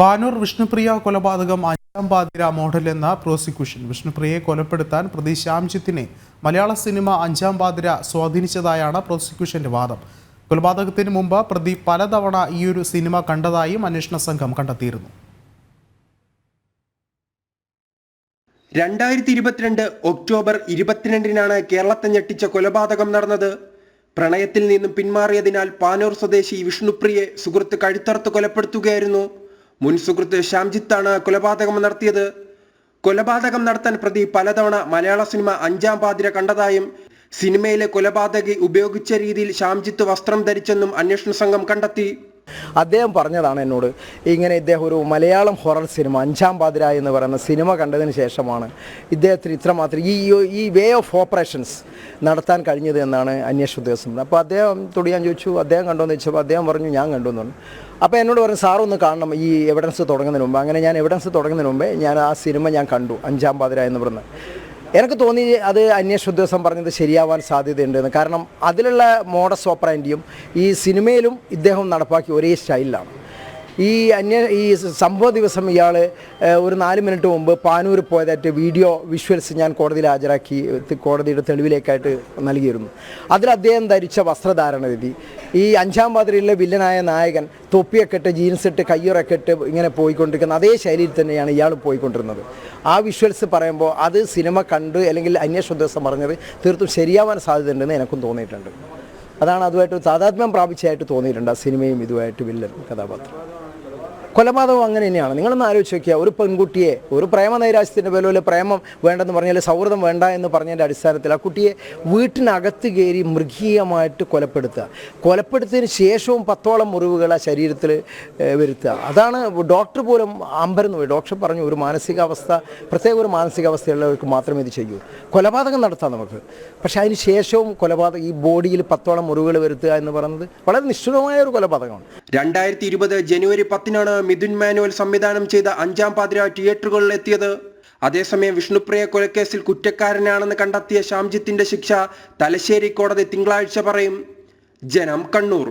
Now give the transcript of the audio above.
പാനൂർ വിഷ്ണുപ്രിയ കൊലപാതകം അഞ്ചാം പാതിര മോഡൽ എന്ന പ്രോസിക്യൂഷൻ. വിഷ്ണുപ്രിയയെ കൊലപ്പെടുത്താൻ പ്രതി ശ്യാംജിത്തിനെ മലയാള സിനിമ അഞ്ചാം പാതിര സ്വാധീനിച്ചതായാണ് പ്രോസിക്യൂഷന്റെ വാദം. കൊലപാതകത്തിന് മുമ്പ് പ്രതി പലതവണ ഈയൊരു സിനിമ കണ്ടതായും അന്വേഷണ സംഘം കണ്ടെത്തിയിരുന്നു. 2022 ഒക്ടോബർ 22-നാണ് കേരളത്തെ ഞെട്ടിച്ച കൊലപാതകം നടന്നത്. പ്രണയത്തിൽ നിന്നും പിന്മാറിയതിനാൽ പാനൂർ സ്വദേശി വിഷ്ണുപ്രിയയെ സുഹൃത്ത് കഴുത്തറുത്ത് കൊലപ്പെടുത്തുകയായിരുന്നു. മുൻ സുഹൃത്ത് ശ്യാംജിത്താണ് കൊലപാതകം നടത്തിയത്. കൊലപാതകം നടത്താൻ പ്രതി പലതവണ മലയാള സിനിമ അഞ്ചാം പാതിര കണ്ടതായും സിനിമയിലെ കൊലപാതകി ഉപയോഗിച്ച രീതിയിൽ ശ്യാംജിത്ത് വസ്ത്രം ധരിച്ചെന്നും അന്വേഷണ സംഘം കണ്ടെത്തി. അദ്ദേഹം പറഞ്ഞതാണ് എന്നോട്, ഇങ്ങനെ ഇദ്ദേഹം ഒരു മലയാളം ഹൊറർ സിനിമ അഞ്ചാം പാതിര എന്ന് പറയുന്ന സിനിമ കണ്ടതിന് ശേഷമാണ് ഇദ്ദേഹത്തിന് ഇത്രമാത്രം ഈ വേ ഓഫ് ഓപ്പറേഷൻസ് നടത്താൻ കഴിഞ്ഞത് എന്നാണ് അന്വേഷണ ഉദ്യോഗസ്ഥൻ. അപ്പോൾ അദ്ദേഹത്തോട് ഞാൻ ചോദിച്ചു, അദ്ദേഹം കണ്ടോന്ന് ചോദിച്ചപ്പോൾ അദ്ദേഹം പറഞ്ഞു ഞാൻ കണ്ടു എന്ന് പറഞ്ഞു. അപ്പോൾ എന്നോട് പറഞ്ഞു സാറൊന്ന് കാണണം ഈ എവിഡൻസ് തുടങ്ങുന്നതിന് മുമ്പ്. അങ്ങനെ ഞാൻ എവിഡൻസ് തുടങ്ങുന്നതിന് മുമ്പേ ഞാൻ ആ സിനിമ ഞാൻ കണ്ടു, അഞ്ചാം പാതിര എന്ന് പറഞ്ഞ്. എനിക്ക് തോന്നി അത് അന്വേഷണ ഉദ്യോഗസ്ഥൻ പറഞ്ഞത് ശരിയാവാൻ സാധ്യതയുണ്ടെന്ന്. കാരണം അതിലുള്ള മോഡസ് ഓപ്പറാൻഡിയും ഈ സിനിമയിലും ഇദ്ദേഹം നടപ്പാക്കി ഒരേ സ്റ്റൈലിലാണ്. ഈ സംഭവ ദിവസം ഇയാൾ ഒരു 4 മിനിറ്റ് മുമ്പ് പാനൂർ പോയതായിട്ട് വീഡിയോ വിഷ്വൽസ് ഞാൻ കോടതിയിൽ ഹാജരാക്കി കോടതിയുടെ തെളിവിലേക്കായിട്ട് നൽകിയിരുന്നു. അതിൽ അദ്ദേഹം ധരിച്ച വസ്ത്രധാരണ രീതി, ഈ അഞ്ചാം പാതിരയിലെ വില്ലനായ നായകൻ തൊപ്പിയൊക്കെ ഇട്ട് ജീൻസ് ഇട്ട് കയ്യുറൊക്കെ ഇട്ട് ഇങ്ങനെ പോയിക്കൊണ്ടിരിക്കുന്ന അതേ ശൈലിയിൽ തന്നെയാണ് ഇയാൾ പോയിക്കൊണ്ടിരുന്നത്. ആ വിഷ്വൽസ് പറയുമ്പോൾ അത് സിനിമ കണ്ട് അല്ലെങ്കിൽ അന്വേഷണ ഉദ്യോഗസ്ഥൻ പറഞ്ഞത് തീർത്തും ശരിയാവാൻ സാധ്യതയുണ്ടെന്ന് എനിക്കും തോന്നിയിട്ടുണ്ട്. അതാണ് അതുമായിട്ട് താതാത്മ്യം പ്രാപിച്ചതായിട്ട് തോന്നിയിട്ടുണ്ട്. ആ സിനിമയും ഇതുമായിട്ട് വില്ലൻ കഥാപാത്രം. കൊലപാതകം അങ്ങനെ തന്നെയാണ്. നിങ്ങളൊന്ന് ആലോചിച്ച് നോക്കിയാൽ ഒരു പെൺകുട്ടിയെ ഒരു പ്രേമ നൈരാശ്യത്തിൻ്റെ പേരിൽ പ്രേമം വേണ്ടെന്ന് പറഞ്ഞാൽ സൗഹൃദം വേണ്ട എന്ന് പറഞ്ഞതിൻ്റെ അടിസ്ഥാനത്തിൽ ആ കുട്ടിയെ വീട്ടിനകത്ത് കയറി മൃഗീയമായിട്ട് കൊലപ്പെടുത്തിയതിന് ശേഷവും 10ഓളം മുറിവുകൾ ആ ശരീരത്തിൽ വരുത്തുക. അതാണ് ഡോക്ടർ പോലും അമ്പരന്ന് പോയി. ഡോക്ടർ പറഞ്ഞു ഒരു മാനസികാവസ്ഥ, പ്രത്യേക ഒരു മാനസികാവസ്ഥയുള്ളവർക്ക് മാത്രമേ ഇത് ചെയ്യൂ. കൊലപാതകം നടത്താം നമുക്ക്, പക്ഷേ അതിന് ശേഷവും കൊലപാതകം ഈ ബോഡിയിൽ 10ഓളം മുറിവുകൾ വരുത്തുക എന്ന് പറയുന്നത് വളരെ നിഷ്ഠുരമായ ഒരു കൊലപാതകമാണ്. 2020 ജനുവരി 10-നാണ് മിഥുൻ മാനുവൽ സംവിധാനം ചെയ്ത അഞ്ചാം പാതിര തിയേറ്ററുകളിൽ എത്തിയത്. അതേസമയം വിഷ്ണുപ്രിയ കൊലക്കേസിൽ കുറ്റക്കാരനാണെന്ന് കണ്ടെത്തിയ ശ്യാംജിത്തിന്റെ ശിക്ഷ തലശ്ശേരി കോടതി തിങ്കളാഴ്ച പറയും. ജനം, കണ്ണൂർ.